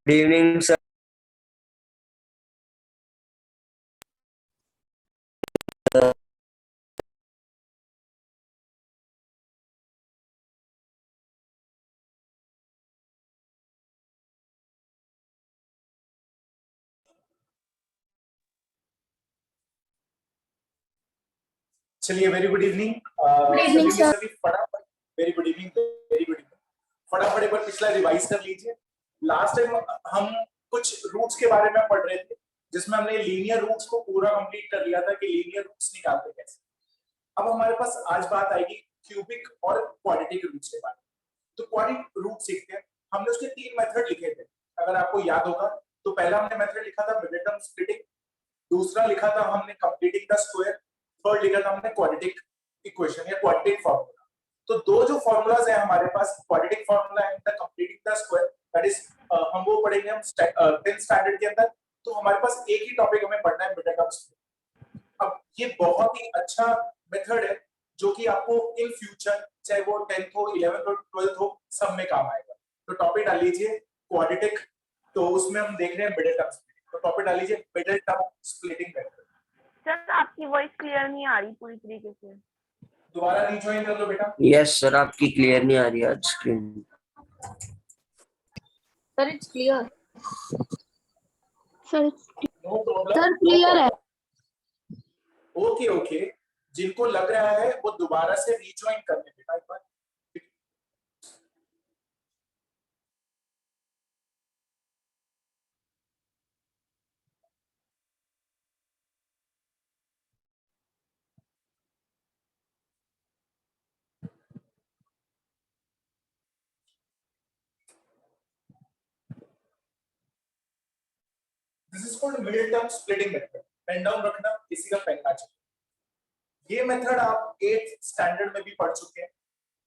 Good evening sir. चलिए, very good evening. Good evening sir. सभी फटाफट, very good evening, very good evening. फटाफट एक बार पिछला रिवाइज कर लीजिए। लास्ट टाइम हम कुछ रूट्स के बारे में पढ़ रहे थे, जिसमें हमने लीनियर रूट्स को पूरा कंप्लीट कर लिया था कि लीनियर रूट्स निकालते कैसे। अब हमारे पास आज बात आएगी क्यूबिक और क्वाड्रेटिक रूट्स के बारे में। तो क्वाड्रेटिक रूट सीखते हैं। हमने उसके 3 मेथड लिखे थे, अगर आपको याद होगा। तो पहला हमने मेथड लिखा था मिडिल टर्म स्प्लिटिंग, दूसरा लिखा था हमने कंप्लीटिंग द स्क्वायर, थर्ड लिखा था हमने क्वाड्रेटिक इक्वेशन या क्वाड्रेटिक फार्मूला। तो दो जो फार्मूलाज है हमारे पास, quadratic formula and the completing the square, that is हम वो पढ़ेंगे हम 10th स्टैंडर्ड के अंदर। तो हमारे पास एक ही टॉपिक हमें पढ़ना है, मिडिल टर्म स्प्लिटिंग। अब ये बहुत ही अच्छा मेथड है जो कि आपको इन फ्यूचर, चाहे वो 10th हो, 11th हो, 12th हो, सब में काम आएगा। तो टॉपिक डाल लीजिए क्वाड्रेटिक, तो उसमें हम देख रहे हैं मिडिल टर्म स्प्लिटिंग। तो टॉपिक डाल लीजिए middle term splitting method. Sir आपकी वॉइस क्लियर नहीं आ रही पूरी तरीके से, दोबारा रीजॉइन कर लो बेटा। यस सर, आपकी क्लियर नहीं आ रही आज screen. Sir it's clear. Sir no problem, sir clear है। ओके ओके, जिनको लग रहा है वो दोबारा से रीजॉइन कर ले बेटा एक बार। This is called middle term splitting method. Pen down रखना, किसी का पेन ना चाहिए। ये मेथड आप 8th स्टैंडर्ड में भी पढ़ चुके हैं।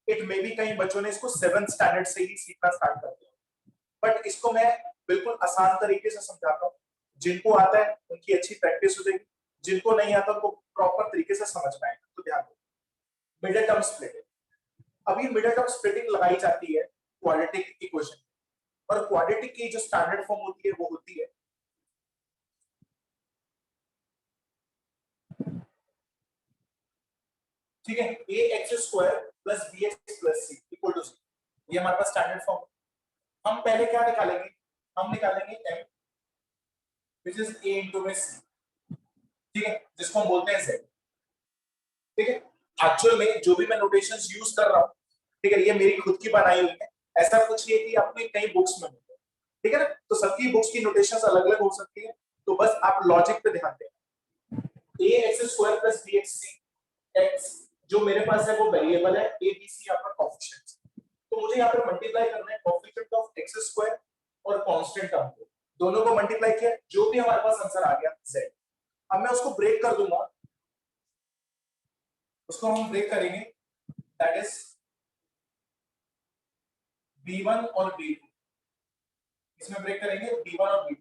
इट मे बी कई बच्चों ने इसको 7th स्टैंडर्ड से ही सीखना स्टार्ट कर दिया, बट इसको मैं बिल्कुल आसान तरीके से समझाता हूँ। जिनको आता है उनकी अच्छी प्रैक्टिस हो जाएगी, जिनको नहीं आता उनको प्रॉपर तरीके से समझ में आएगा। तो ध्यान दो, मिडिल टर्म स्प्लिटिंग। अब ये मिडिल टर्म स्प्लिटिंग लगाई जाती है क्वाड्रेटिक इक्वेशन, और क्वाड्रेटिक की जो स्टैंडर्ड फॉर्म होती है वो होती है ठीक है, ax² + bx + c = 0। ये हमारे पास स्टैंडर्ड फॉर्म। हम पहले क्या निकालेंगे, हम निकालेंगे m which is a into में c, ठीक है, जिसको हम बोलते हैं z। ठीक है, एक्चुअल में जो भी मैं नोटेशंस यूज कर रहा हूं, ठीक है, ये मेरी खुद की बनाई हुई है। ऐसा कुछ नहीं है कि आपने कई बुक्स में मिलते हैं, ठीक है ना। तो सबकी बुक्स की नोटेशंस अलग-अलग हो सकती है, तो बस आप लॉजिक पे ध्यान दें। ax² + bxc, x जो मेरे पास है वो वेरिएबल है, a b c आपका कोएफिशिएंट्स। तो मुझे यहाँ पर मल्टीप्लाई करना है कोएफिशिएंट ऑफ x² और कांस्टेंट टर्म को, दोनों को मल्टीप्लाई किया, जो भी हमारे पास आंसर आ गया z। अब मैं उसको ब्रेक कर दूंगा, उसको हम ब्रेक करेंगे, दैट इज b1 और b2। इसमें ब्रेक करेंगे b1 और b2,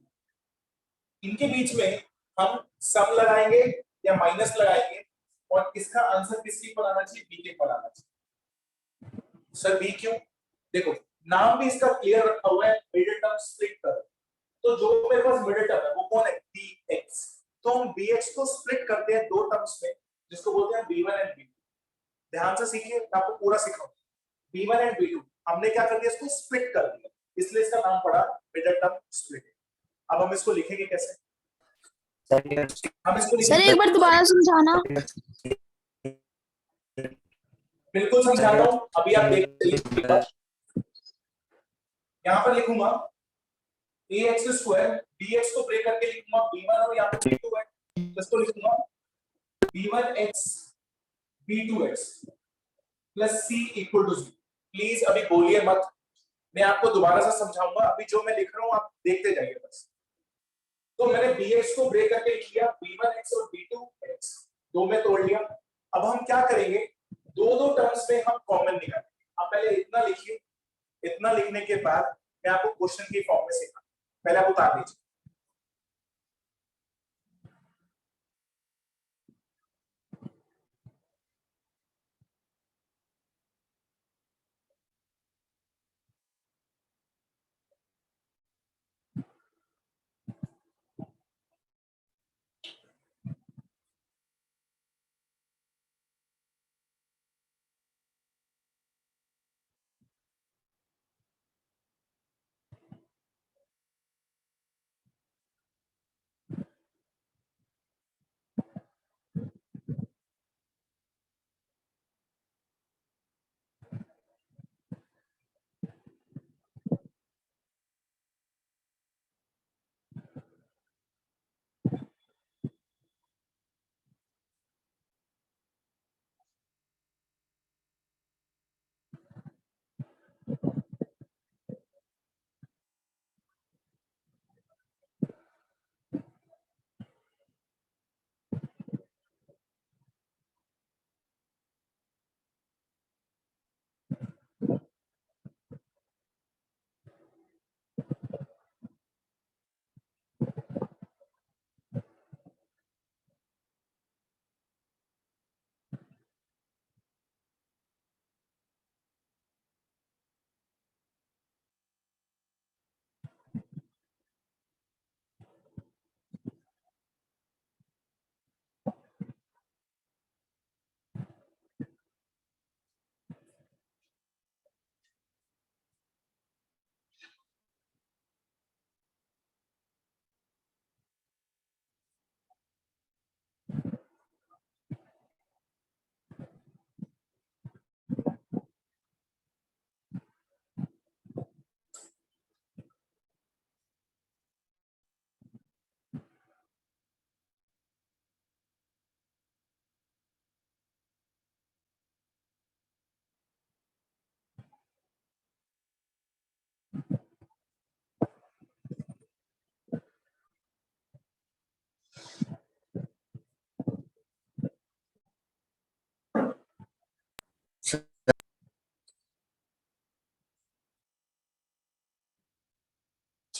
इनके बीच में हम सम लगाएंगे या माइनस लगाएंगे, और इसका आंसर किसके पर आना चाहिए, b के पर आना चाहिए। सर b क्यों? देखो, नाम भी इसका क्लियर रखा हुआ है, मिडिल टर्म स्प्लिट कर। तो जो मेरे पास मिडिल टर्म है वो कौन है, bx। तो हम bx को स्प्लिट करते हैं दो टर्म्स में, जिसको बोलते हैं b1 एंड b2। ध्यान से सीखिए, मैं आपको पूरा सिखाऊंगा। b1 एंड b2 हमने क्या कर दिया, इसको स्प्लिट कर दिया, इसलिए इसका नाम पड़ा मिडिल टर्म स्प्लिट। अब हम इसको लिखेंगे कैसे, हम इसको सर एक बार दोबारा समझाना। बिल्कुल समझाता हूं, अभी आप देखते हैं। यहां पर लिखूंगा ax² bx को ब्रेक करके लिखूंगा b1 और यहां पे b2 है, तो इसको लिखूंगा b1x b2x + c = 0। प्लीज अभी बोलिए मत, मैं आपको दोबारा से समझाऊंगा। अभी जो मैं लिख रहा हूं आप देखते जाइए बस। तो मैंने bx को ब्रेक करके लिख लिया, b1x और b2x दो में तोड़ लिया। अब हम क्या करेंगे, दो टर्म्स में हम कॉमन निकालेंगे। आप पहले इतना लिखिए, इतना लिखने के बाद मैं आपको क्वेश्चन की फॉर्म में सिखाऊंगा। पहले आप उतार लीजिए।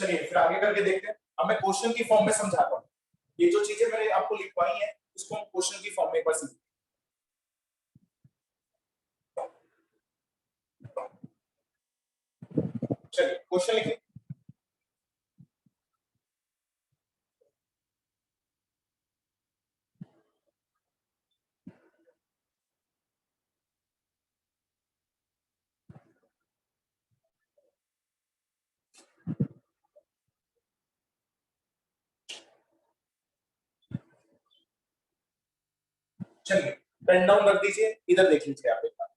चलिए फिर आगे करके देखते हैं। अब मैं क्वेश्चन की फॉर्म में समझाता हूँ। ये जो चीजें मैंने आपको लिखवाई हैं उसको हम क्वेश्चन की फॉर्म में एक बार सीखते हैं। चलिए क्वेश्चन लिखिए। चलिए पेन डाउन रख दीजिए, इधर देख लीजिए आप एक बार।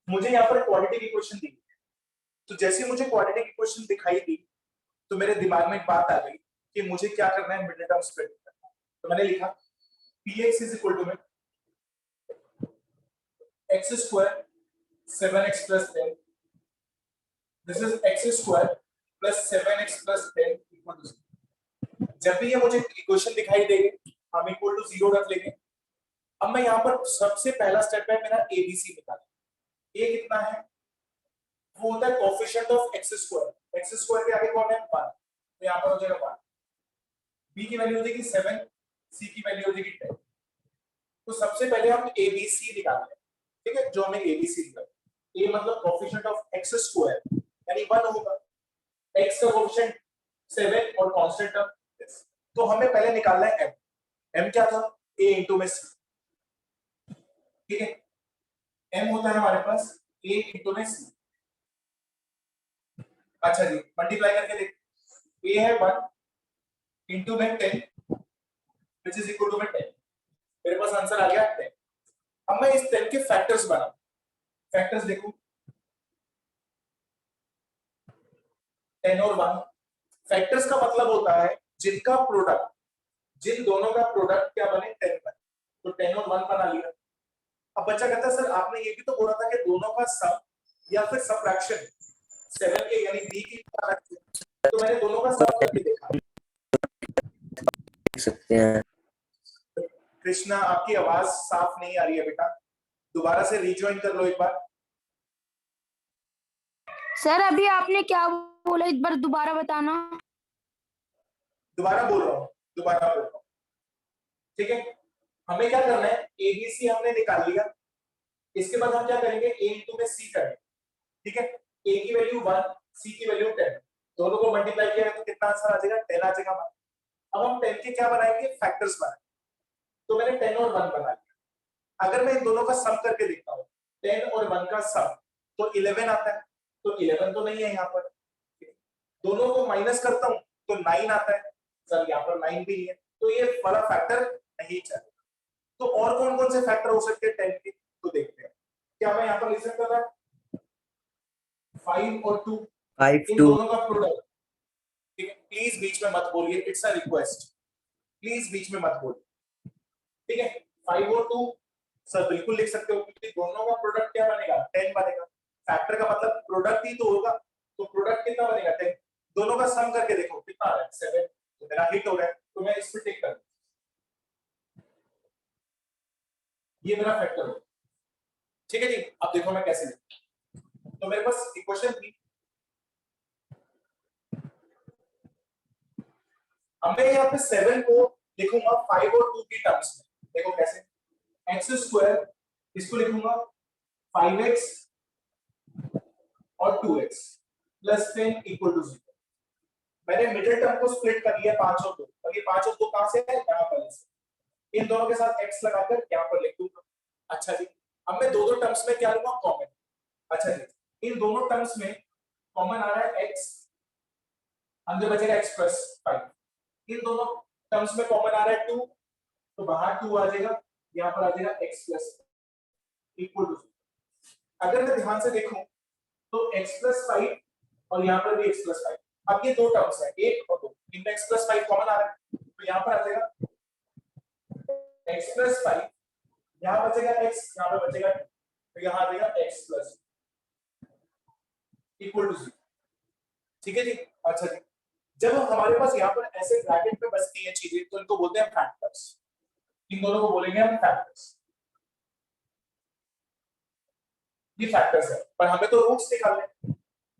मुझे यहाँ पर क्वालिटी की क्वेश्चन दी, तो जैसे मुझे क्वालिटी की क्वेश्चन दिखाई दी तो मेरे दिमाग में एक बात आ गई कि मुझे क्या करना है, मिडिल टर्म स्प्लिट करना है। तो मैंने लिखा px इज इक्वल टू में x square 7x plus 10, this is x square plus 7x plus 10 equal to 0। जब भी ये मुझे इक्वेशन दिखाई देगी हम इक्वल टू 0 रख लेंगे। अब मैं यहाँ पर सबसे पहला स्टेप है मेरा एबीसी निकालना। ए कितना है, वो होता है coefficient of x square. x square के आगे कौन है 1, तो यहाँ पर हो जाएगा 1। b की वैल्यू हो जाएगी 7, c की वैल्यू हो जाएगी 10। तो सबसे पहले हम एबीसी निकालते हैं, ठीक है। जो हमें एबीसी निकालना, a मतलब कोएफिशिएंट ऑफ x स्क्वायर यानी 1 होगा, x का कोएफिशिएंट 7 और कांस्टेंट टर्म। तो हमें पहले निकालना है m। m क्या था, a इंटू में c, ठीक है। m होता है हमारे पास a इंटू में c। अच्छा जी, मल्टीप्लाई करके देख, a है 1 इंटू में 10 विच इज इक्वल टू में 10। मेरे पास आंसर आ गया 10। अब मैं इस 10 के फैक्टर्स बनाऊं। फैक्टर्स देखो 10 और 1। फैक्टर्स का मतलब होता है जिनका प्रोडक्ट, जिन दोनों का प्रोडक्ट क्या बने 10 बने। तो 10 और 1 बना लिया। अब बच्चा कहता है सर आपने ये भी तो बोला था कि दोनों का सम या फिर सबट्रैक्शन 7 के यानी b की तो मैंने दोनों का सम करके देखा। देख सकते हैं। कृष्णा आपकी आवाज साफ नहीं आ रही है बेटा, दोबारा से रिजॉइन कर लो एक बार। सर अभी आपने क्या बोला, एक बार दोबारा बताना। दोबारा बोल रहा हूँ, दोबारा बोल रहा हूँ, ठीक है। हमें क्या करना है, एबीसी हमने निकाल लिया। इसके बाद हम क्या करेंगे, a इंटू में c करेंगे, ठीक है। a की वैल्यू 1, c की वैल्यू 10, दोनों को मल्टीप्लाई किया तो कितना आंसर आ जाएगा, 10 आ जाएगा। अब हम 10 के क्या बनाएंगे, फैक्टर्स बनाएंगे। तो मैंने 10 और 1 बना लिया। अगर मैं इन दोनों का सम करके देखता हूँ 10 और 1 का सम तो 11 आता है। तो 11 तो नहीं है यहाँ पर, दोनों को माइनस करता हूँ तो 9 आता है। सर यहाँ पर 9 भी नहीं है, तो ये वाला फैक्टर नहीं चलेगा। तो और कौन कौन से फैक्टर हो सकते हैं 10 के, तो देखते हैं। क्या मैं यहाँ पर लिख सकता था 5 और 2, 5 इन 2 दोनों का प्रोडक्ट, ठीक है। प्लीज बीच में मत बोलिए, इट्स अ रिक्वेस्ट, प्लीज बीच में मत बोलिए, ठीक है। 5 और 2 सर बिल्कुल लिख सकते हो, क्योंकि दोनों का प्रोडक्ट क्या बनेगा, 10 बनेगा। फैक्टर का मतलब प्रोडक्ट ही तो होगा, तो प्रोडक्ट कितना बनेगा 10। दोनों का सम करके देखो कितना आ रहा है 7, तो मेरा हिट हो रहा है, तो मैं इस पे टिक कर, ये मेरा फैक्टर हो, ठीक है जी। अब देखो मैं कैसे लिखूं। तो मेरे पास इक्वेशन थी, अब मैं यहाँ पे 7 को लिखूंगा 5 और 2 की टर्म्स में। देखो कैसे, एक्स स्क्वायर इसको लिखूंगा 5x और 2x प्लस 10 इक्वल टू 0। मैंने मिडिल टर्म को स्प्लिट कर लिया 5 और 2, और ये 5 और 2 कहां से है, यहाँ पर से। इन दोनों के साथ x लगाकर यहाँ पर लिख दूंगा। अच्छा जी, अब मैं दो दो टर्म्स में क्या लूंगा, कॉमन। अच्छा जी, इन दोनों टर्म्स में कॉमन आ रहा है x, अंदर बचेगा x प्लस 5। इन दोनों टर्म्स में कॉमन आ रहा है 2, तो बाहर 2 आ जाएगा, यहाँ पर आ जाएगा x प्लस इक्वल टू। अगर मैं ध्यान से देखूं तो x प्लस 5 और यहाँ पर भी x प्लस 5। अब ये दो टर्म्स है, 1 और 2, इनमें x प्लस 5 कॉमन आ रहा है, तो यहाँ पर आ जाएगा x प्लस 5, यहाँ बचेगा x, यहाँ पर बचेगा 2, तो यहाँ आ जाएगा x प्लस इक्वल टू 0, ठीक है जी। अच्छा जी, जब हमारे पास यहाँ पर ऐसे ब्रैकेट में बचती हैं चीजें तो इनको बोलते हैं फैक्टर्स। इन दोनों को बोलेंगे हम फैक्टर्स, ये फैक्टर्स है। पर हमें तो रूट्स निकालने,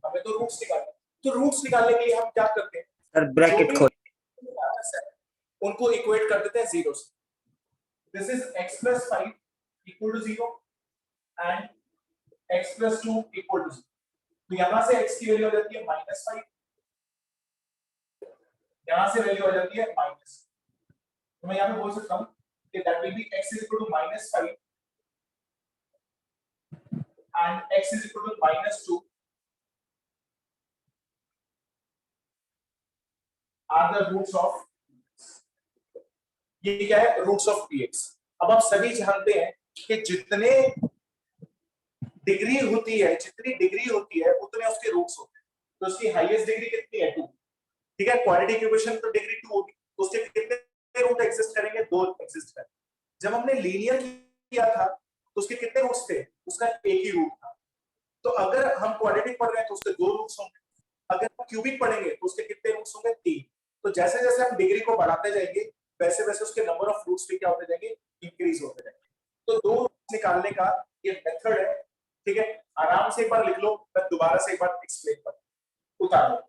हमें तो रूट्स निकालने। तो रूट्स निकालने के लिए हम क्या करते हैं, सर ब्रैकेट खोल। उनको इक्वेट कर देते हैं जीरो से। This is x plus 5 equal to 0 and x plus 2 equal to 0। तो यहां से x की वैल्यू हो जाती है -5, यहां से वैल्यू हो जाती है माइनस। तो मैं यहां पे बोल सकता हूं कि that will be x is equal to -5 and x is equal to -2 are the roots of, ये क्या है, रूट्स ऑफ px। अब आप सभी जानते हैं कि जितने डिग्री होती है, जितनी डिग्री होती है उतने उसके रूट्स होते हैं। तो उसकी हाईएस्ट डिग्री कितनी है, 2। ठीक है, क्वाड्रेटिक इक्वेशन तो डिग्री 2 होगी, तो उसके कितने रूट एग्जिस्ट करेंगे, 2 एग्जिस्ट करेंगे। जब हमने लीनियर किया था तो उसके कितने रूट्स थे, उसका एक ही रूट था। तो अगर हम क्वाड्रेटिक पढ़ रहे हैं तो उसके 2 रूट्स होंगे, अगर हम क्यूबिक पढ़ेंगे तो उसके कितने रूट्स होंगे, 3। तो जैसे जैसे हम डिग्री को बढ़ाते जाएंगे वैसे वैसे उसके नंबर ऑफ रूट्स भी क्या होते जाएंगे, इंक्रीज होते जाएंगे। तो 2 रूट्स निकालने का ये मेथड है। ठीक है, आराम से एक बार लिख लो, मैं दोबारा से एक बार एक्सप्लेन करूं, उतार लो।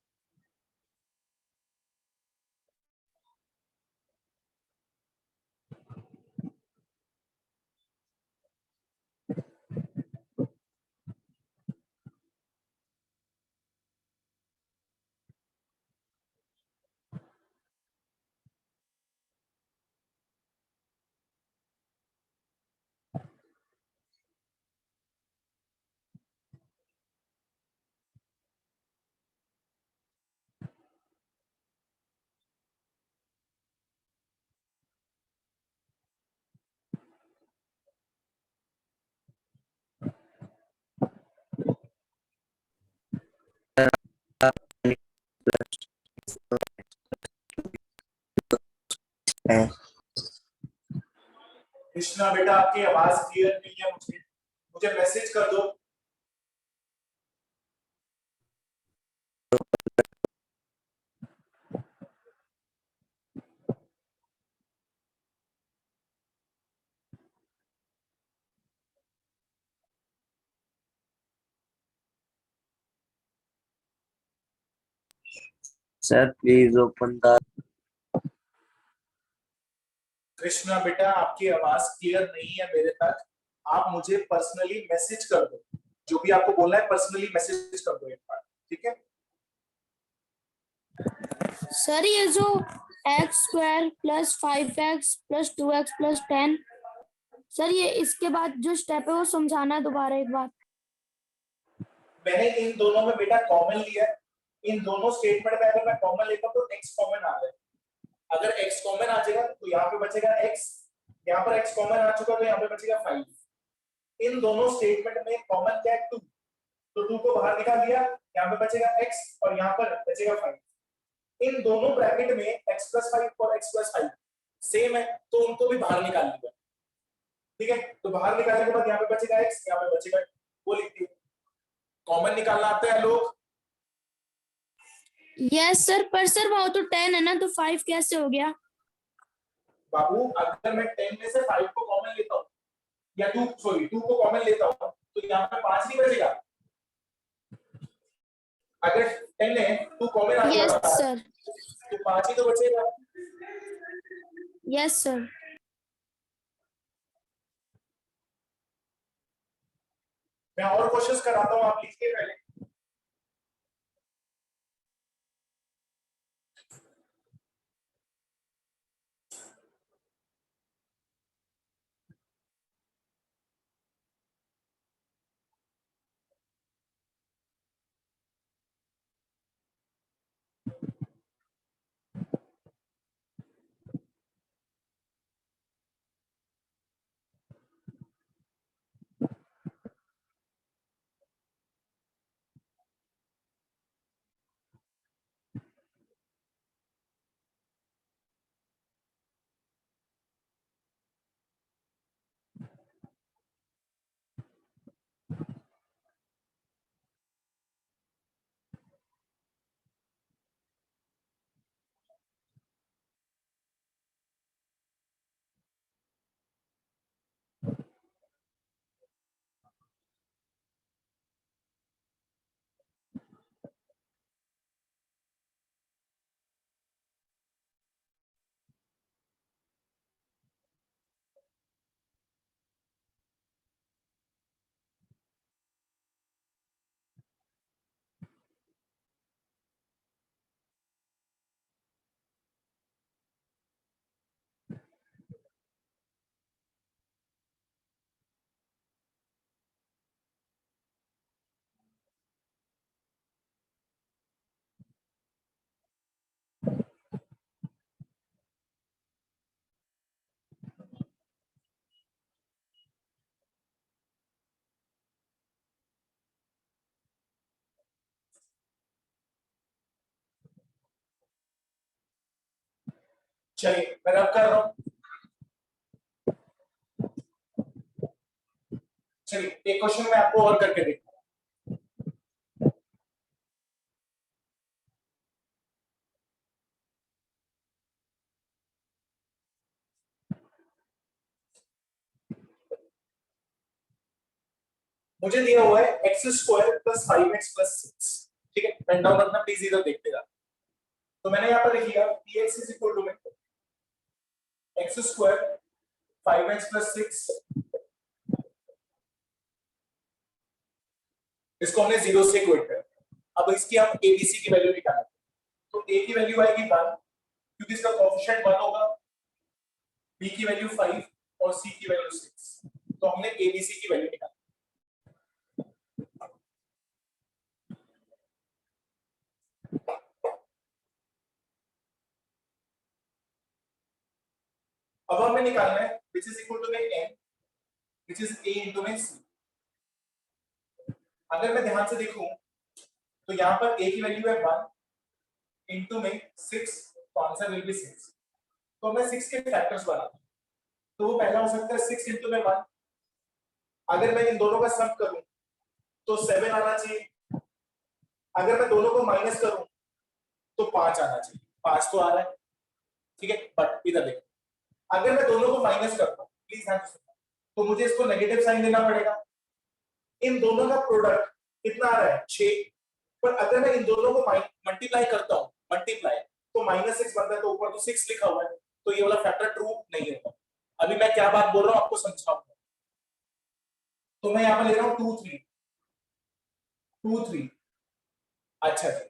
कृष्णा बेटा आपकी आवाज क्लियर नहीं है, मुझे मैसेज कर दो। Sir please open the. Krishna बेटा आपकी आवाज क्लियर नहीं है मेरे तक, आप मुझे पर्सनली मैसेज कर दो, जो भी आपको बोलना है पर्सनली मैसेज कर दो एक बार, ठीक है। सर ये जो x² + 5x + 2x + 10, सर ये इसके बाद जो स्टेप है वो समझाना है दोबारा एक बार। मैंने इन दोनों में बेटा कॉमन लिया है, इन दोनों स्टेटमेंट में अगर मैं कॉमन लेता हूं तो x कॉमन आ जाएगा। अगर x कॉमन आ जाएगा तो यहाँ पे बचेगा x, यहाँ पर x कॉमन आ चुका तो यहाँ पे बचेगा 5। इन दोनों स्टेटमेंट में कॉमन क्या है, 2, तो 2 को बाहर निकाल दिया, यहाँ पे बचेगा x और यहाँ पर बचेगा 5। इन दोनों ब्रैकेट में x + 5 और x + 5 सेम है तो उनको भी बाहर निकाल लिया। ठीक है, तो बाहर निकालने के बाद यहाँ पे बचेगा x, यहाँ पे बचेगा, वो लिखते हैं। कॉमन निकालना आता है लोग? यस सर, पर सर वो तो 10 है ना, तो 5 कैसे हो गया? बाबू अगर मैं 10 में से 5 को कॉमन लेता हूँ या 2 को कॉमन लेता हूँ तो यहाँ पे 5 नहीं बचेगा। अगर 10 है 2 कॉमन आ यस जाएगा सर, तो 5 ही तो बचेगा। Yes sir. मैं और कोशिश कराता हूँ, आप लिखिए पहले। चलिए मैं रब कर रहा हूं। चलिए एक क्वेश्चन मैं आपको और करके देखता हूं। मुझे दिया हुआ है x square plus 5x plus 6। ठीक है, पेन डाउन रखना प्लीज, इधर देखते जा। तो मैंने यहाँ पर लिख लिया px इज इक्वल टू में एक्स स्क्वायर 5x प्लस 6, इसको हमने 0 से इक्वेट कर। अब इसकी हम abc की वैल्यू निकालेंगे। तो a की वैल्यू आएगी 1 क्योंकि इसका कोएफिशिएंट 1 होगा, b की वैल्यू 5 और c की वैल्यू 6। तो हमने abc की वैल्यू निकाली। अब हमें निकालना है which is equal to में n which is a into में c। अगर मैं ध्यान से देखूं तो यहाँ पर a की वैल्यू है 1 into में 6, तो आंसर विल बी 6। तो मैं 6 के फैक्टर्स बनाता हूं। तो वो पहला हो सकता है 6 into में 1। अगर मैं इन दोनों का सम करूं तो 7 आना चाहिए। अगर मैं दोनों को माइनस करूं तो 5 आना चाहिए। 5 तो आ रहा है, ठीक है। बट इधर देखो, अगर मैं दोनों को माइनस करता हूं, प्लीज ध्यान से सुनना, तो मुझे इसको नेगेटिव साइन देना पड़ेगा। इन दोनों का प्रोडक्ट कितना आ रहा है 6। पर अगर मैं इन दोनों को मल्टीप्लाई करता हूं, मल्टीप्लाई, तो -6 बनता है, तो ऊपर तो 6 लिखा हुआ है, तो ये वाला फैक्टर ट्रू नहीं होगा। अभी मैं क्या बात बोल रहा हूं आपको समझाऊंगा। तो मैं यहां पर ले रहा हूं 2 3 2 3। अच्छा जी,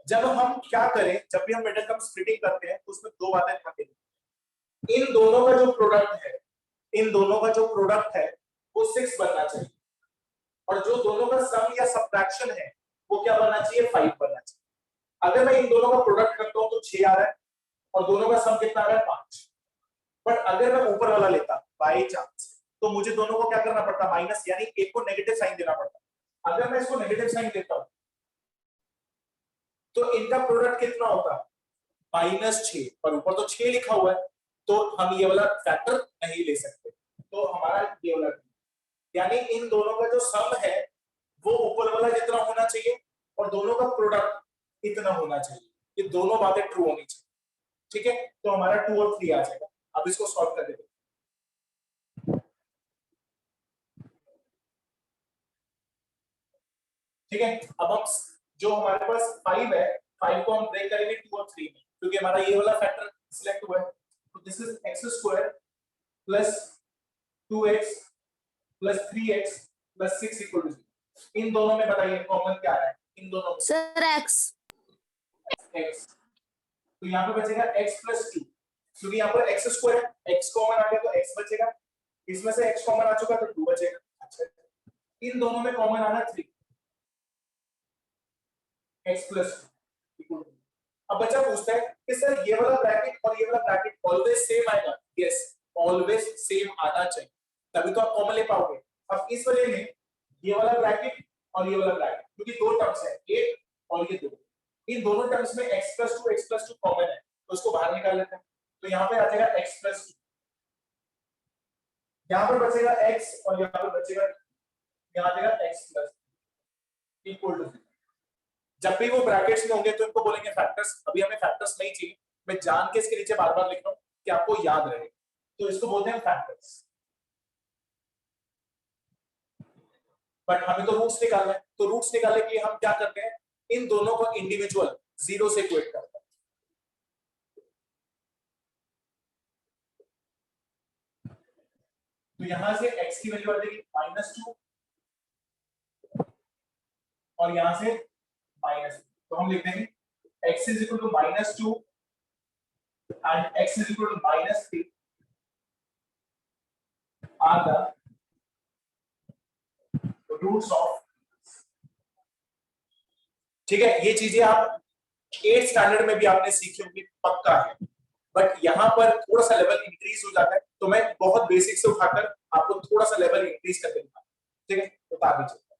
जब हम क्या करें, जब भी हम मिडिल टर्म स्प्लिटिंग करते हैं तो उसमें दो बातें ध्यान देनी। इन दोनों का जो प्रोडक्ट है, इन दोनों का जो प्रोडक्ट है वो 6 बनना चाहिए, और जो दोनों का सम या सब्ट्रैक्शन है वो क्या बनना चाहिए, 5 बनना चाहिए। अगर मैं इन दोनों का प्रोडक्ट करता हूं तो 6 आ रहा है, और दोनों का सम कितना आ रहा है, 5। बट अगर मैं ऊपर वाला लेता बाय चांस, तो मुझे दोनों को क्या करना पड़ता, माइनस, यानी एक को नेगेटिव साइन देना पड़ता। अगर मैं इसको नेगेटिव साइन देता हूं तो इनका प्रोडक्ट कितना होता, -6, पर ऊपर तो 6 लिखा हुआ है, तो हम ये वाला फैक्टर नहीं ले सकते। तो हमारा ये वाला, यानी इन दोनों का जो सम है वो ऊपर वाला जितना होना चाहिए, और दोनों का प्रोडक्ट इतना होना चाहिए। ये दोनों बातें ट्रू होनी चाहिए, ठीक है। तो हमारा 2 और 3 आ जाएगा। अब इसको सॉल्व कर देते, ठीक है। अब हम जो हमारे पास 5 है, 5 को हम ब्रेक करेंगे 2 और 3 में, क्योंकि हमारा ये वाला फैक्टर सिलेक्ट हुआ है। तो this is X square plus 2x plus 3x plus 6 equal to 0। इन दोनों में बताइए कॉमन क्या है, इन दोनों में सर x। x। तो यहाँ पे बचेगा x प्लस 2, क्योंकि यहाँ पर x स्क्वायर है, x कॉमन आ गया तो x बचेगा, इसमें से x कॉमन आ चुका तो 2 बचेगा। अच्छा, इन दोनों में कॉमन आना 3, x प्लस 2 इक्वल टू। अब बच्चा पूछता है कि सर ये वाला ब्रैकेट और ये वाला ब्रैकेट ऑलवेज सेम आएगा? यस, ऑलवेज सेम आना चाहिए, तभी तो आप कॉमन ले पाओगे। अब इस वाले में ये वाला ब्रैकेट और ये वाला ब्रैकेट, क्योंकि दो टर्म्स है, एक और ये दो, इन दोनों टर्म्स में x प्लस 2 कॉमन है, तो उसको बाहर निकाल लेते हैं। तो यहाँ पे आ जाएगा x प्लस 2, यहाँ पर बचेगा x और यहाँ पर बचेगा, यहाँ आ जाएगा x प्लस इक्वल टू। जब भी वो ब्रैकेट्स में होंगे तो इनको बोलेंगे फैक्टर्स। अभी हमें फैक्टर्स नहीं चाहिए, मैं जान के इसके नीचे बार बार लिख रहा हूं कि आपको याद रहे, तो इसको बोलते हैं फैक्टर्स। बट हमें तो रूट्स निकालना है, तो रूट्स निकालने के लिए हम क्या करते हैं, इन दोनों को इंडिविजुअल 0 से इक्वेट करते हैं। तो यहां से x की वैल्यू आ जाएगी -2 और यहां से -2, तो हम लिख देंगे x is equal to -2 and x is equal to -3 are the roots of। ठीक है, ये चीजें आप 8th स्टैंडर्ड में भी आपने सीखी होंगी, पक्का है। बट यहाँ पर थोड़ा सा लेवल इंक्रीज हो जाता है, तो मैं बहुत बेसिक से उठाकर आपको थोड़ा सा लेवल इंक्रीज कर दूंगा, ठीक है। तो आगे चलते हैं।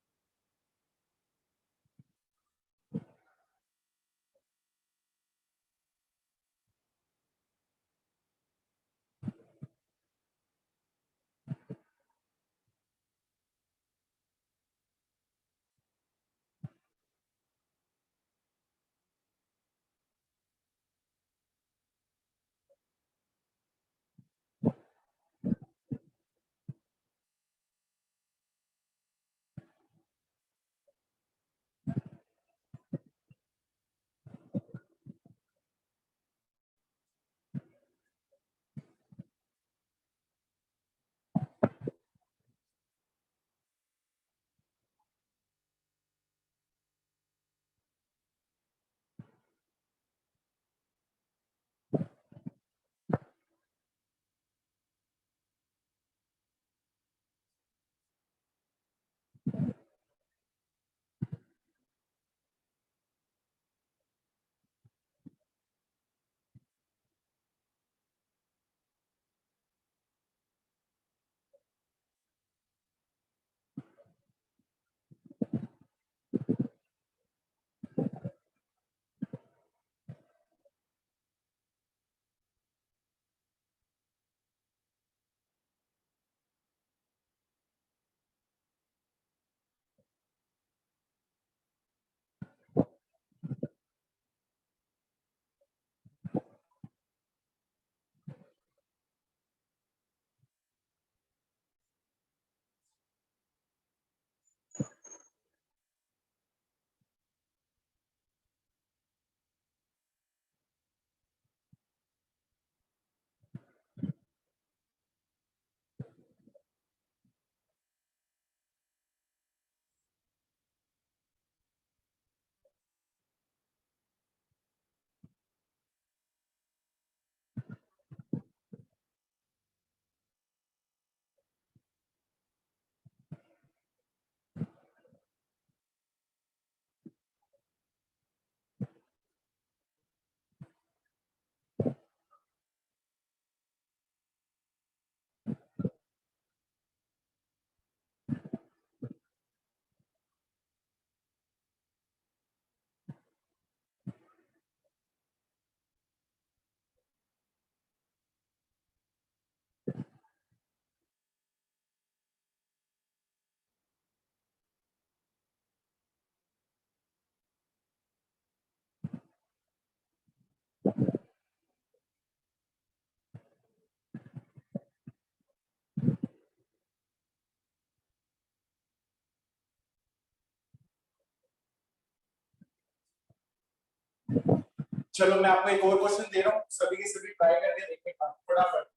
चलो मैं आपको एक और क्वेश्चन दे रहा हूँ, सभी के सभी ट्राई करके देखने का फटाफट।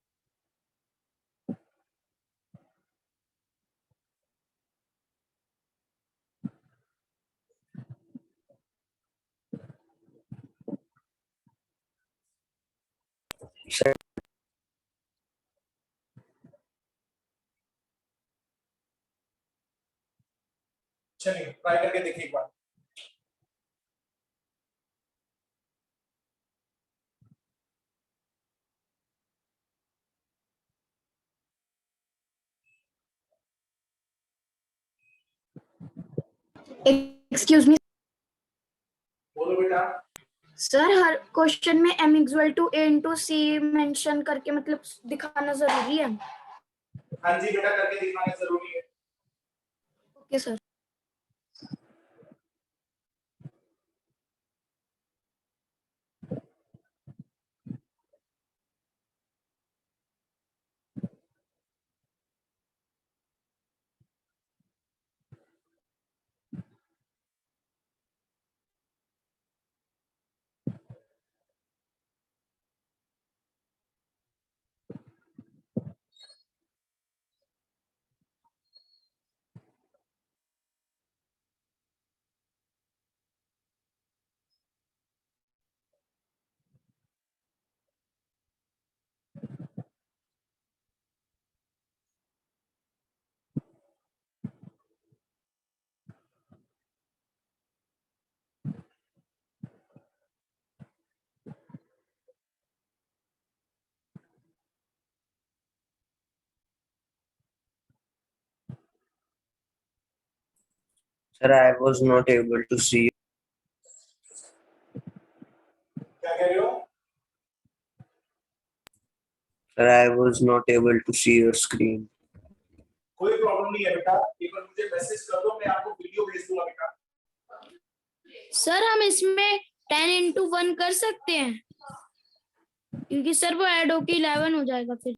सर चलिए ट्राई करके देखिए एक बार। एक्सक्यूज मी बोलो बेटा। सर, हर क्वेश्चन में m equal to a into C mention करके मतलब दिखाना जरूरी है? हाँ जी बेटा, करके दिखाना जरूरी है। Okay sir. sir, I was not able to see. क्या कह रहे हो? Sir, I was not able to see your screen. कोई प्रॉब्लम नहीं है बेटा, एक बार मुझे मैसेज कर दो, मैं आपको वीडियो भेज दूंगा बेटा। सर हम इसमें 10 इंटू 1 कर सकते हैं, क्योंकि सर वो ऐड होके 11 हो जाएगा फिर।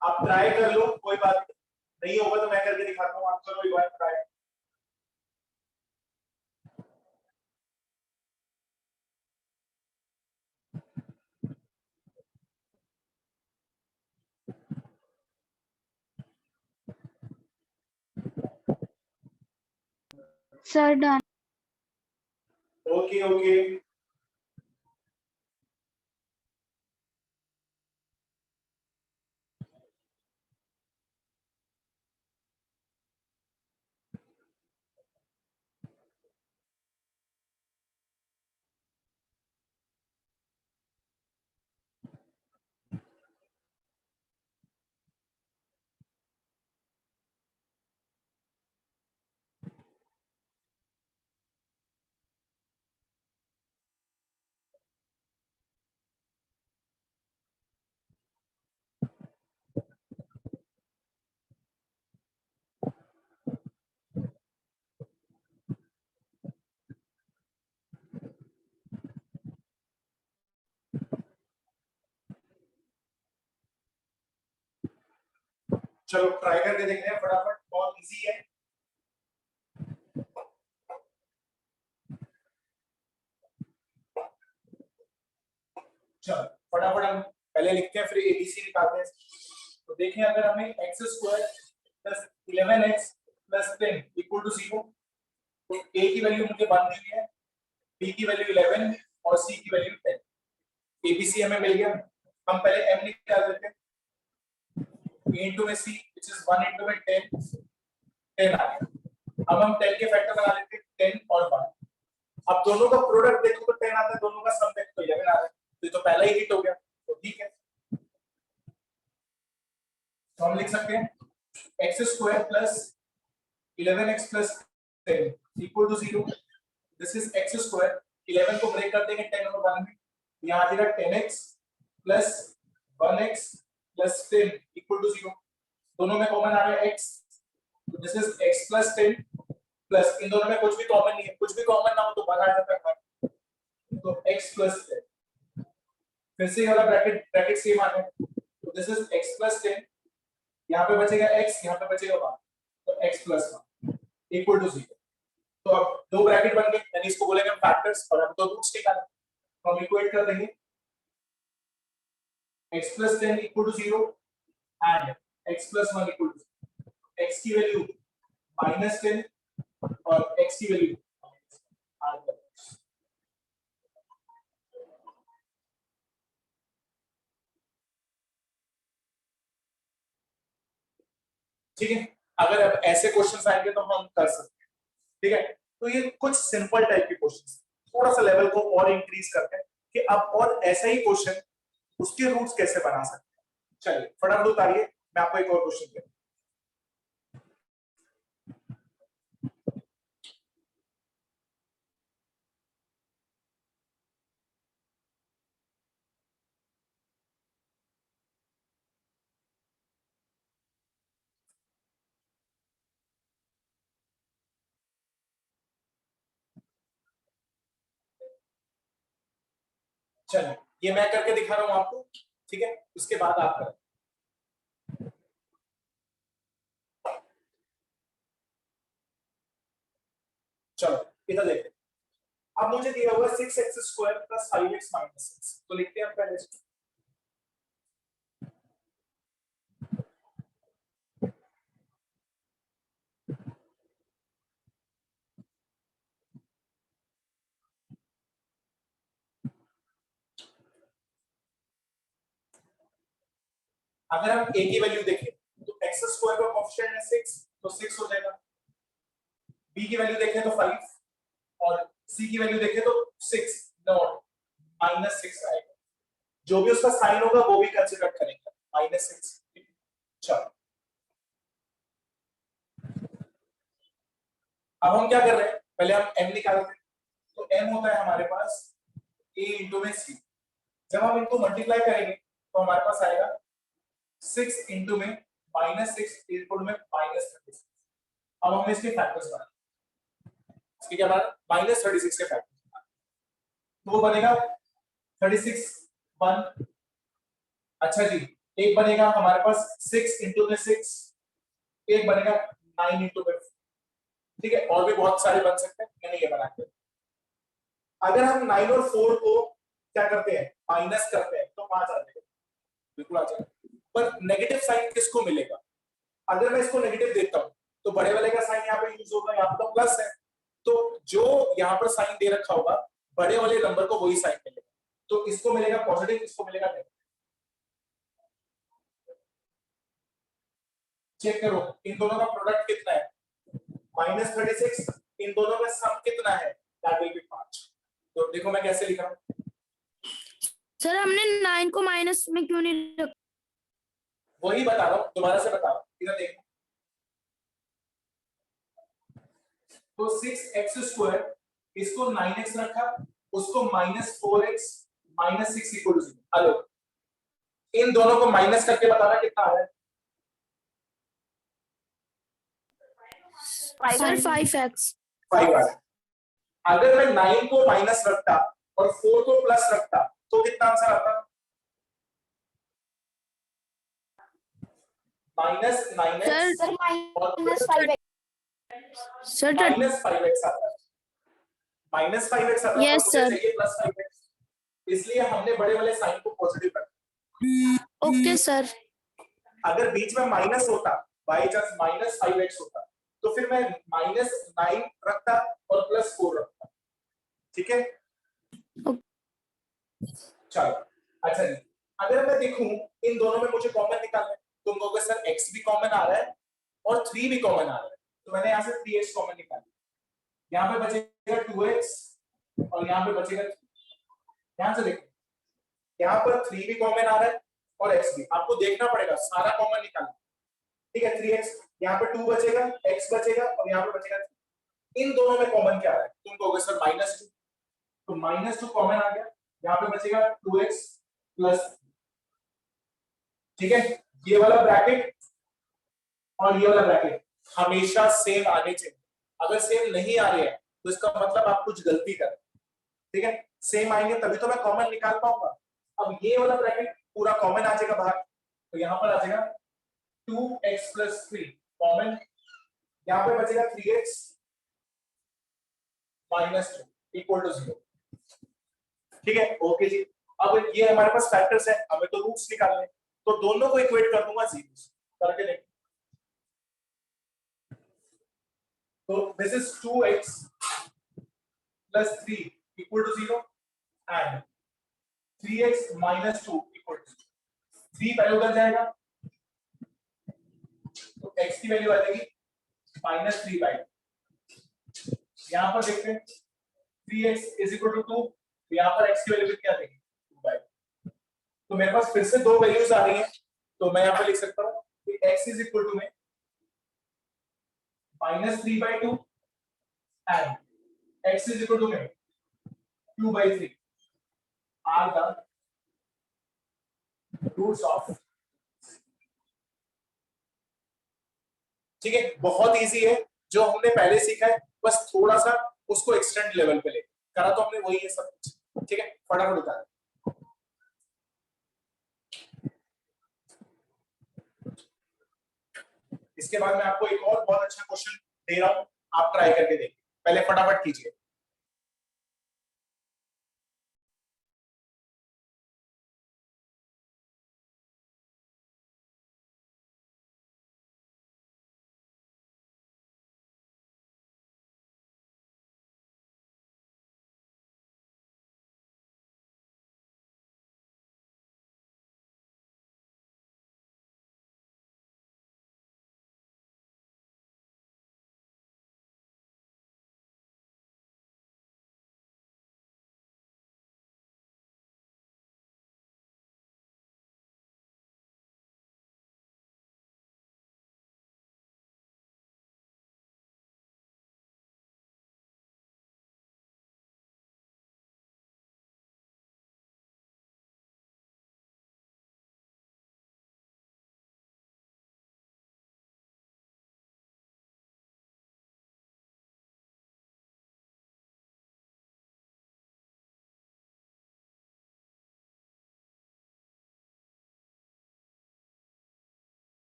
आप ट्राई कर लो, कोई बात नहीं होगा तो मैं करके दिखाता हूँ, आप करो एक बार try. Sir done. Okay okay. चलो ट्राई करके देखते हैं फटाफट, बहुत इजी है। चलो फटाफट हम पहले लिखते हैं, फिर एबीसी निकालते हैं। तो देखें, अगर हमें X square plus 11x plus 10 equal to 0, तो a की वैल्यू मुझे 1 दी हुई है, b की वैल्यू 11 और c की वैल्यू 10। एबीसी हमें मिल गया। हम पहले m निकाल देते हैं, a into में c which is 1 into में 10 आ गया। अब हम 10 के फैक्टर बना लेते हैं, 10 और 1। अब दोनों का प्रोडक्ट देखो तो 10 आता है, दोनों का सम देखो तो 11 आ रहा है, तो पहला ही हिट हो गया, तो ठीक है। तो हम लिख सकते हैं X square plus 11x plus 10 equal to 0। This is X square, 11 को ब्रेक कर देंगे 10 और 1 में, यहाँ आ जाएगा 10x plus 1x plus 10 equal to 0। दोनों में कॉमन आ रहा है x, तो this is x plus 10 plus, इन दोनों में कुछ भी कॉमन नहीं है, कुछ भी कॉमन ना हो तो 1 आ जाता है, तो x प्लस 10। फिर से ये वाला ब्रैकेट सेम आ गया, तो दिस इज x प्लस 10, यहाँ पे बचेगा x, यहाँ पे बचेगा 1, तो x प्लस 1 इक्वल टू 0। तो अब दो ब्रैकेट बन गए, यानी इसको बोलेंगे हम फैक्टर्स, और हम तो रूट्स निकालें, तो हम इक्वेट कर देंगे x plus 10 equal to 0 and x plus 1 equal to 0. x की वैल्यू -10 और x की वैल्यू ठीक है। अगर अब ऐसे क्वेश्चंस आएंगे तो हम कर सकते हैं, ठीक है। तो ये कुछ सिंपल टाइप के क्वेश्चंस, थोड़ा सा लेवल को और इंक्रीज करते हैं कि अब और ऐसा ही क्वेश्चन उसके रूट्स कैसे बना सकते हैं। चलिए फटाफट उतारिए, मैं आपको एक और क्वेश्चन देता हूं। चलिए ये मैं करके दिखा रहा हूं आपको, ठीक है, उसके बाद आप करें। चलो इधर देखते हैं। अब मुझे दिया हुआ 6x² + 5x - 6, तो लिखते हैं हम पहले इसको। अगर हम a की वैल्यू देखें तो x² का कोएफिशिएंट है 6, तो 6 हो जाएगा। b की वैल्यू देखें तो 5 और c की वैल्यू देखें तो 6 नॉट -6 आएगा। जो भी उसका साइन होगा वो भी कंसीडर करेंगे -6। चलो अब हम क्या कर रहे हैं, पहले हम m निकालते हैं। तो m होता है हमारे पास a * में c। जब हम इनको मल्टीप्लाई करेंगे तो हमारे पास आएगा 6 * में -6 इक्वल में -36। अब हम इसके फैक्टर्स बनाएंगे। इसके क्या बना, -36 के फैक्टर्स, तो वो बनेगा 36 1। अच्छा जी, एक बनेगा हमारे पास 6 * में 6, एक बनेगा 9 * में 4, ठीक है। और भी बहुत सारे बन सकते हैं, मैंने ये बना दिया। अगर हम 9 और 4 को क्या करते हैं, माइनस करते हैं, तो 5 आ जाएगा, बिल्कुल आ जाएगा। पर नेगेटिव साइन किसको मिलेगा, अगर मैं इसको नेगेटिव देता हूं तो बड़े वाले का साइन यहाँ पे यूज होगा, यहाँ पे तो प्लस है, तो जो यहाँ पर साइन दे रखा होगा बड़े वाले नंबर को वही साइन मिलेगा, तो इसको मिलेगा पॉजिटिव, इसको मिलेगा नेगेटिव। चेक करो इन दोनों का प्रोडक्ट कितना है, -36, इन दोनों का सम कितना है, दैट विल बी 5। तो देखो मैं कैसे लिख रहा हूं। सर हमने 9 को माइनस में क्यों नहीं रखा? वही बता रहा हूं, दोबारा से बता रहा हूं, इधर देखो। तो 6x² इसको 9x रखा, उसको -4x - 6 = 0। हेलो, इन दोनों को माइनस करके बताना कितना आ रहा है। सर 5x 5 आ रहा है। अगर मैं 9 को माइनस रखता और 4 को प्लस रखता तो कितना आंसर आता, -9x सर और -5x सर -5x आता है, -5x आता है। Yes, और मुझे sir. चाहिए +5x, इसलिए हमने बड़े वाले साइन को पॉजिटिव रखा। Okay sir. अगर बीच में माइनस होता, बाई चांस -5x होता, तो फिर मैं -9 रखता और +4 रखता, ठीक है। चलो अच्छा जी, अगर मैं देखूं इन दोनों में मुझे कॉमन निकालना है, तुम कहोगे सर x भी कॉमन आ रहा है और 3 भी कॉमन आ रहा है, तो मैंने यहां से 3x कॉमन निकाल लिया, यहां पे बचेगा 2x और यहां पे बचेगा 3। ध्यान से देखो, यहां पर 3 भी कॉमन आ रहा है और x भी, आपको देखना पड़ेगा सारा कॉमन निकालना, ठीक है। 3x, यहां पे 2 बचेगा, x बचेगा और यहां पे बचेगा 3। इन दोनों में कॉमन क्या आ रहा है, तुम कहोगे सर -2, तो -2 कॉमन आ गया, यहां पे बचेगा 2x + ठीक है। ये वाला ब्रैकेट और ये वाला ब्रैकेट हमेशा सेम आने चाहिए, अगर सेम नहीं आ रहे हैं तो इसका मतलब आप कुछ गलती कर रहे हैं, ठीक है। सेम आएंगे तभी तो मैं कॉमन निकाल पाऊंगा। अब ये वाला ब्रैकेट पूरा कॉमन आ जाएगा बाहर, तो यहां पर आ जाएगा 2x + 3 कॉमन, यहां पे बचेगा 3x -2 इक्वल टू 0। ठीक है, ओके जी। अब ये हमारे पास फैक्टर्स है, हमें तो रूट्स निकालने हैं, तो दोनों को इक्वेट कर दूंगा जीरो से, करके देख। तो this is 2x plus 3 equal to 0 and 3x minus 2 equal to 0। 3 पहले उधर जाएगा तो x की वैल्यू आ जाएगी -3/2। यहां पर देखते हैं 3x is equal to 2, तो यहां पर x की वैल्यू क्या आ जाएगी 2/2। तो मेरे पास फिर से दो वैल्यूज आ रही हैं, तो मैं यहां पर लिख सकता हूं कि x is equal to में -3/2 and x is equal to में 2/3 are the roots of। ठीक है, बहुत इजी है, जो हमने पहले सीखा है बस थोड़ा सा उसको एक्सटेंड लेवल पे ले करा, तो हमने वही है सब कुछ। ठीक है, फटाफट उतार। इसके बाद मैं आपको एक और बहुत अच्छा क्वेश्चन दे रहा हूं, आप ट्राई करके देखिए, पहले फटाफट कीजिए।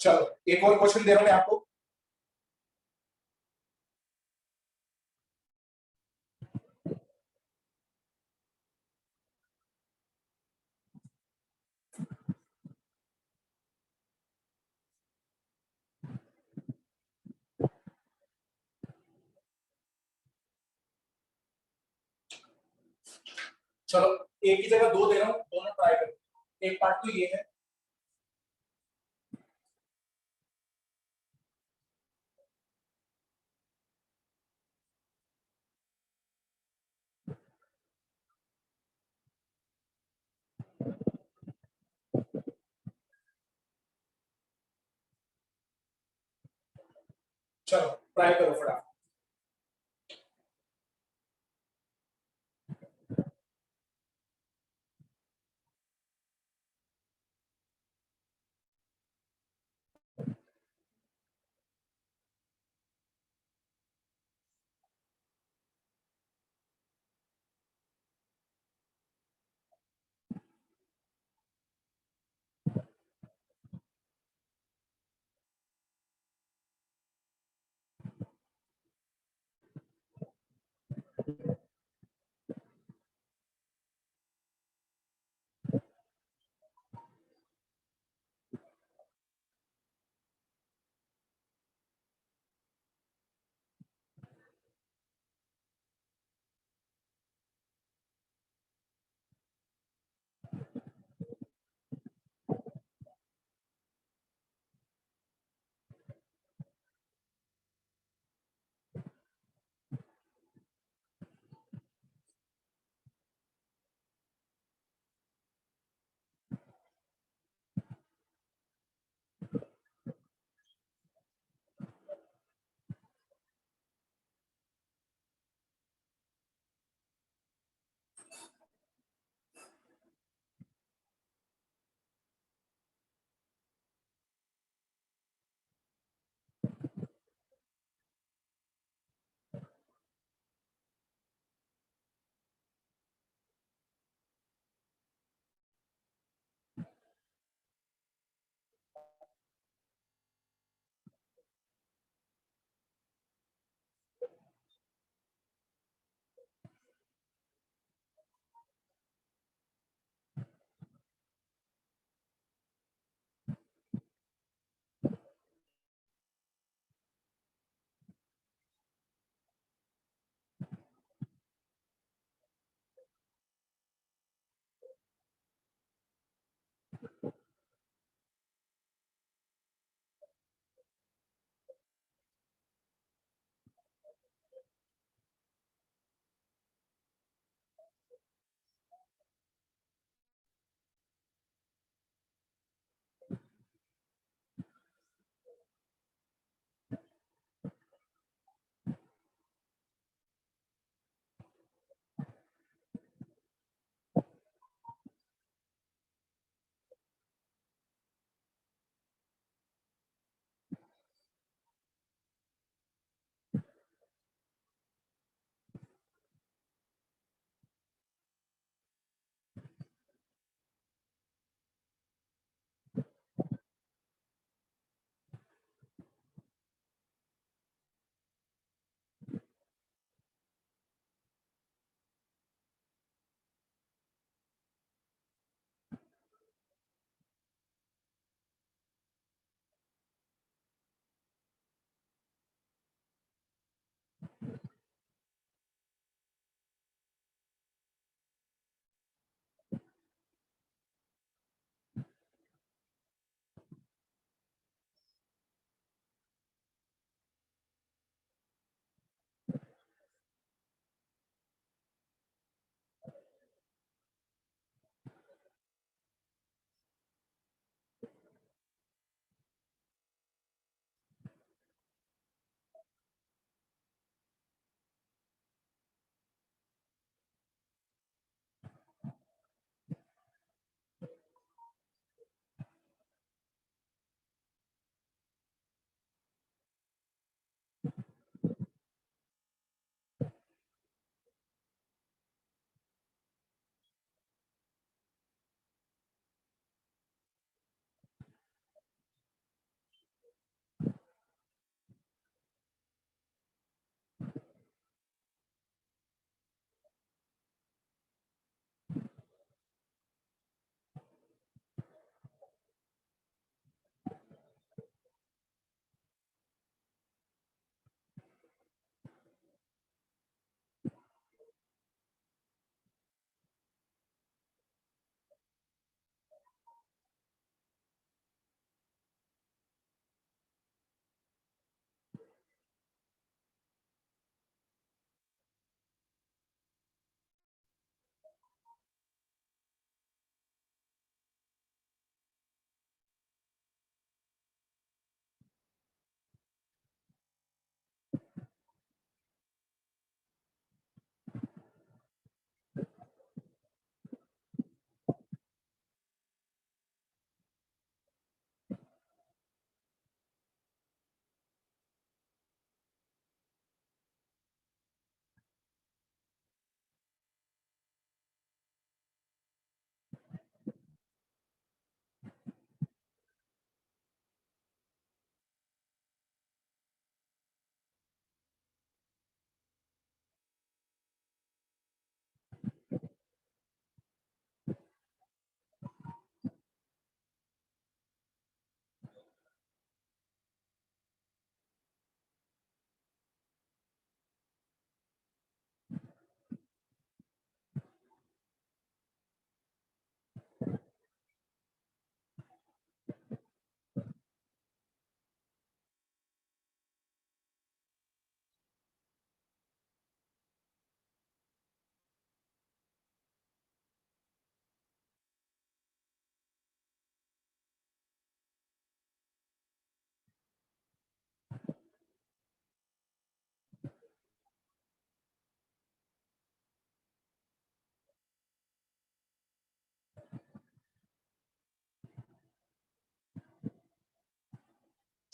चलो एक और क्वेश्चन दे रहा हूं मैं आपको। चलो एक ही जगह दो दे रहा हूं, दोनों ट्राई करो। एक पार्ट तो ये है, चलो ट्राई करो फटाफट।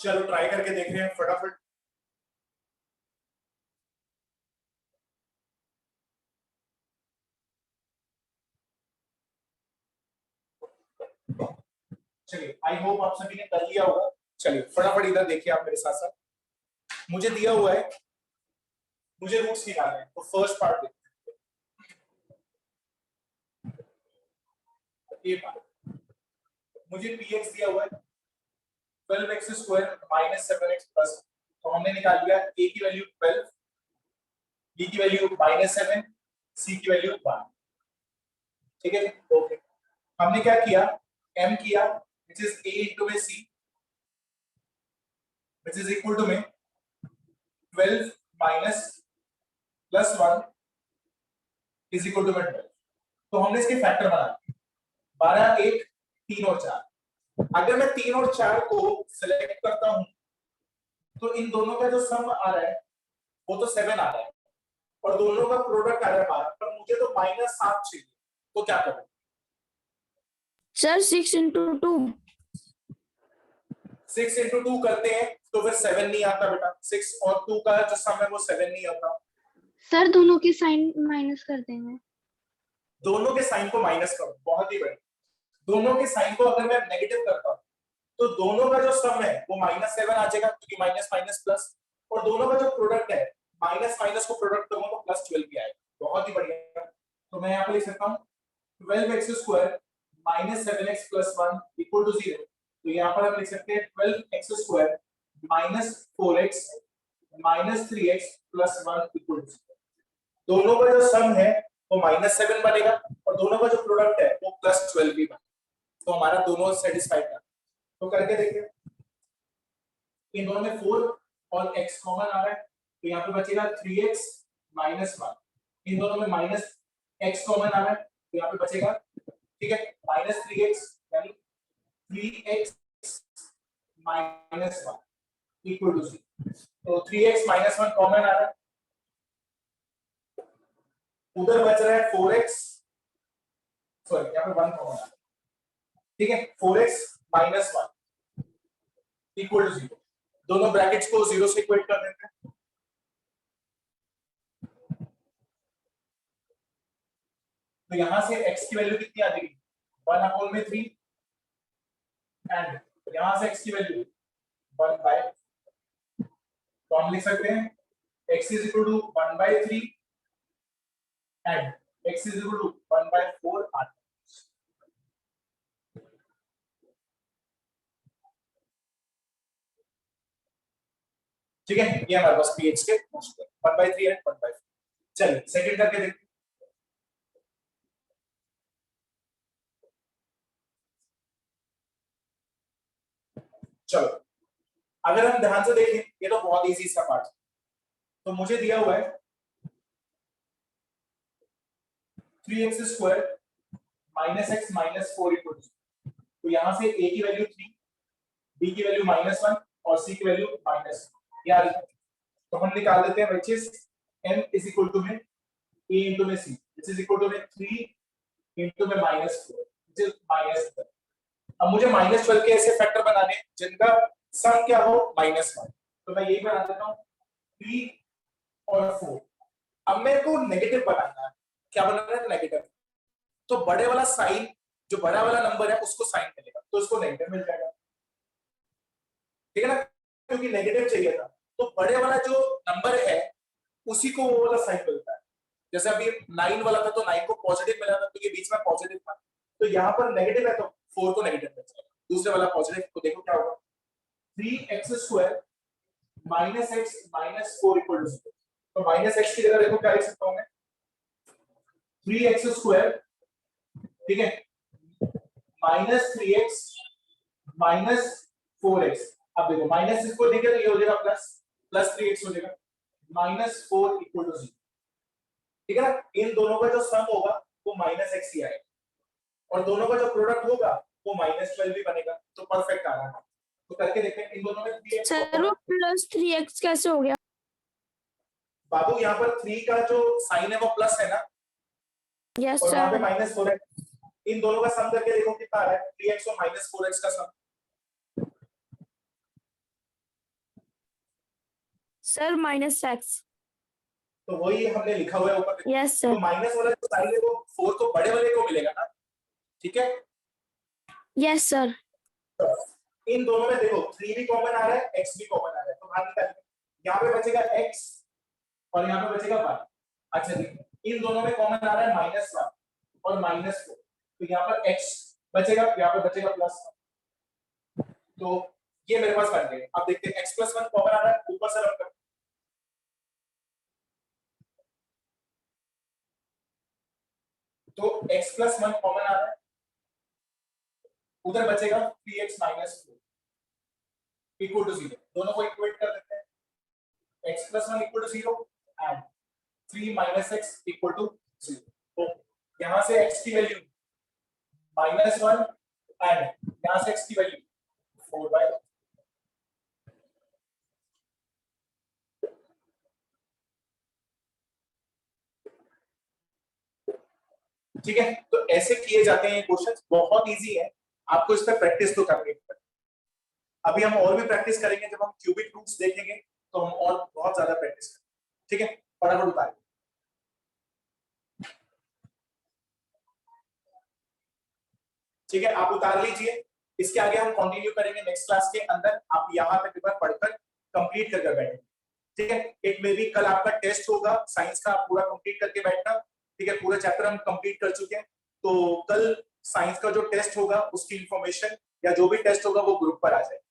चलो ट्राई करके देख रहे हैं फटाफट। चलिए आई होप आप सभी ने कर लिया होगा। चलिए फटाफट इधर देखिए आप मेरे साथ साथ। मुझे दिया हुआ है, मुझे रूट्स निकालने हैं, तो फर्स्ट पार्ट देखते हैं। ये पार्ट मुझे px दिया हुआ है 12x square minus 7x plus, तो हमने निकाल लिया a की वैल्यू 12, b की वैल्यू -7, c की वैल्यू 1। ठीक है, ओके। हमने क्या किया, m किया which is a into में c which is equal to में 12 minus plus 1 is equal to में 12। तो हमने इसके फैक्टर बना दिए 12, 1, 3 और 4। अगर मैं 3 और 4 को सिलेक्ट करता हूं तो इन दोनों का जो सम आ रहा है वो तो 7 आ रहा है और दोनों का प्रोडक्ट आ रहा है 12, पर मुझे तो -7 चाहिए, तो क्या करूं? Sir 6 into 2। 6 into 2 करते हैं तो फिर 7 नहीं आता बेटा। 6 और 2 का जो सम है वो 7 नहीं आता। सर दोनों के साइन माइनस कर देंगे। दोनों के साइन को माइनस करो, बहुत ही बढ़िया। दोनों के साइन को अगर मैं नेगेटिव करता हूं तो दोनों का जो सम है वो -7 आ जाएगा, क्योंकि माइनस माइनस प्लस, और दोनों का जो प्रोडक्ट है माइनस माइनस को प्रोडक्ट करूंगा तो +12 भी आएगा। बहुत ही बढ़िया। तो मैं यहाँ पे लिख सकता हूँ 12x square minus 7x plus 1 equal to 0। तो यहाँ पर हम लिख सकते हैं 12x square minus 4x minus 3x plus 1 equal to 0। दोनों का जो सम है वो -7 बनेगा और दोनों का जो प्रोडक्ट है वो +12 भी बनेगा। तो हमारा दोनों सेटिस्फाइड है। तो करके देखते हैं। इन दोनों में 4 और x कॉमन आ रहा है, तो यहाँ पे बचेगा 3x माइनस 1। इन दोनों में माइनस x कॉमन आ रहा है, तो यहाँ पे बचेगा, ठीक है, -3x यानी 3x माइनस 1 इक्वल टू 0। तो 3x माइनस 1 कॉमन आ रहा है, उधर बच रहा है 4x, सॉरी यहाँ पे 1 कॉमन आ रहा है, ठीक है। 4x minus 1 equal to 0। दोनों ब्रैकेट्स को 0 से इक्वेट कर देते हैं। तो यहां से x की वैल्यू कितनी आ जाएगी, 1/3, एंड यहां से x की वैल्यू 1/, तो हम लिख सकते हैं x is equal to 1/3 and x is equal to 1/4 आता है। ठीक है, ये हमारे पास px के 1/3 एंड 1/4। चलिए सेकंड करके देखते हैं। चलो अगर हम ध्यान से देखें, ये तो बहुत इजी सा पार्ट। तो मुझे दिया हुआ है 3x square minus x minus 4 equal to, तो यहां से a की वैल्यू 3, b की वैल्यू -1 और c की वैल्यू -1 यार, तो हम निकाल देते हैं, which is m is equal to में a इनटू में c, which is equal to में 3 इनटू में -4 व्हिच इज -12। अब मुझे -12 के ऐसे फैक्टर बनाने हैं जिनका सम क्या हो -1, तो मैं यही बना देता हूं 3 और 4। अब मेरे को नेगेटिव बनाना है, क्या बनाना है, नेगेटिव। तो बड़े वाला साइन, जो बड़ा वाला नंबर है उसको साइन मिलेगा, तो उसको नेगेटिव मिल जाएगा, ठीक है ना, क्योंकि नेगेटिव चाहिए था। तो बड़े वाला जो नंबर है उसी को वो वाला साइन मिलता है। जैसे अभी 9 वाला था तो 9 को पॉजिटिव मिला था, तो ये बीच में पॉजिटिव था, तो यहाँ पर नेगेटिव है तो 4 को नेगेटिव मिल जाएगा। दूसरे वाला पॉजिटिव, तो देखो क्या होगा, 3x square minus x minus 4 equal to 0। तो माइनस x की जगह देखो क्या लिख सकता हूं मैं, 3x स्क्वायर, ठीक है, माइनस 3x माइनस 4x। अब देखो माइनस इसको देंगे तो ये हो जाएगा प्लस 3x हो जाएगा, -4 इक्वल टू 0, ठीक है ना। इन दोनों का जो सम होगा वो -x ही आएगा और दोनों का जो प्रोडक्ट होगा वो -12 भी बनेगा, तो परफेक्ट आ रहा है। तो करके देखते हैं। इन दोनों में 3x, सर वो +3x कैसे हो गया? बाबू यहाँ पर 3 का जो साइन है वो प्लस है ना, यस और वहां पे सर। -4 है। इन दोनों का सम करके देखो कितना आ रहा है, 3x और -4x का सम। Sir -x। तो वही हमने लिखा हुआ है ऊपर। यस तो सर। माइनस वाला जो साइन है वो 4 तो बड़े वाले को मिलेगा ना, ठीक है। Yes sir. इन दोनों में देखो 3 भी कॉमन आ रहा है, x भी कॉमन आ रहा है, तो बाहर निकालिए। यहाँ पे बचेगा x और यहाँ पे बचेगा y। अच्छा जी, इन दोनों में कॉमन आ रहा है -1 और -4, तो यहाँ पर x बचेगा, यहाँ पे बचेगा +1। तो ये मेरे पास बन गए। अब देखते हैं x + 1 कॉमन आ रहा है, ऊपर से रब कर, तो x + 1 कॉमन आ रहा है, उधर बचेगा 3x - 4 = 0। दोनों को इक्वेट कर देते हैं, x + 1 = 0 एंड 3 - x = 0। तो यहां से x की वैल्यू -1 एंड यहां से x की वैल्यू 4/। ठीक है, तो ऐसे किए जाते हैं क्वेश्चंस, बहुत इजी है, आपको इस पर प्रैक्टिस तो करनी है। अभी हम और भी प्रैक्टिस करेंगे, जब हम क्यूबिक रूट्स देखेंगे तो हम और बहुत ज्यादा प्रैक्टिस करेंगे। ठीक है, फटाफट उतारिए। ठीक है, आप उतार लीजिए। इसके आगे हम कंटिन्यू करेंगे नेक्स्ट क्लास के अंदर। आप यहां तक एक बार पढ़कर कंप्लीट करके बैठेंगे। ठीक है, इट मे बी कल आपका टेस्ट होगा साइंस का, पूरा कंप्लीट करके बैठना। ठीक है, पूरा चैप्टर हम कंप्लीट कर चुके हैं, तो कल साइंस का जो टेस्ट होगा उसकी इंफॉर्मेशन या जो भी टेस्ट होगा वो ग्रुप पर आ जाए।